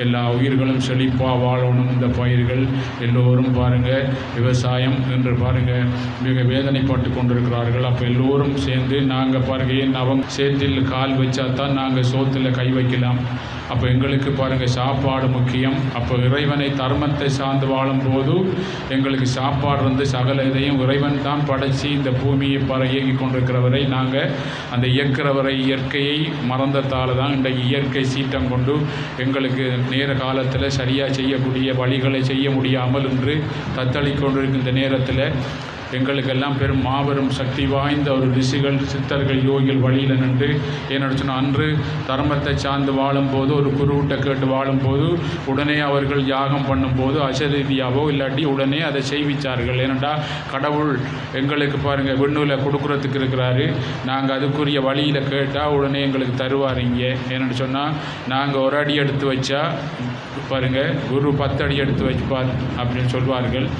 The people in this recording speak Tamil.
எல்லா உயிர்களும் செழிப்பாக வாழணும். இந்த பயிர்கள் எல்லோரும் பாருங்கள் விவசாயம் என்று பாருங்கள் மிக வேதனைப்பட்டு கொண்டிருக்கிறார்கள். அப்போ எல்லோரும் சேர்ந்து நாங்கள் பாருங்கள் ஏன் அவங்க சேற்றில் கால் வச்சா தான் நாங்கள் சோத்தில் கை வைக்கலாம். அப்போ எங்களுக்கு பாருங்கள் சாப்பாடு முக்கியம். அப்போ இறைவனை தர்மத்தை சார்ந்து வாழும்போது எங்களுக்கு சாப்பாடு இருந்து சகல இதையும் இறைவன் தான் படைச்சி இந்த பூமியை இயங்கி கொண்டிருக்கிறவரை நாங்கள் அந்த இயக்கிறவரை இயற்கையை மறந்ததால் தான் இன்றைக்கு இயற்கை சீற்றம் கொண்டு எங்களுக்கு நேர காலத்தில் சரியாக செய்யக்கூடிய வழிகளை செய்ய முடியாமல் இன்று தத்தளிக் கொண்டிருக்கின்ற நேரத்தில் எங்களுக்கெல்லாம் மாபெரும் சக்தி வாய்ந்த ஒரு ரிஷிகள் சித்தர்கள் யோகிகள் வழியில் நின்று என்னோட சொன்ன அன்று தர்மத்தை சார்ந்து வாழும்போது ஒரு குருவிட்ட கேட்டு வாழும்போது உடனே அவர்கள் யாகம் பண்ணும்போது அசரீதியாவோ இல்லாட்டி உடனே அதை செய்விச்சார்கள். ஏனெண்டா கடவுள் எங்களுக்கு பாருங்கள் விண்ணுல கொடுக்குறதுக்கு இருக்கிறாரு. நாங்கள் அதுக்குரிய வழியில் கேட்டால் உடனே எங்களுக்கு தருவாருங்க. ஏன்னு சொன்னால் நாங்கள் ஒரு அடி எடுத்து வச்சா பாருங்கள் குரு 10 அடி எடுத்து வைப்பார் அப்படின்னு சொல்வார்கள்.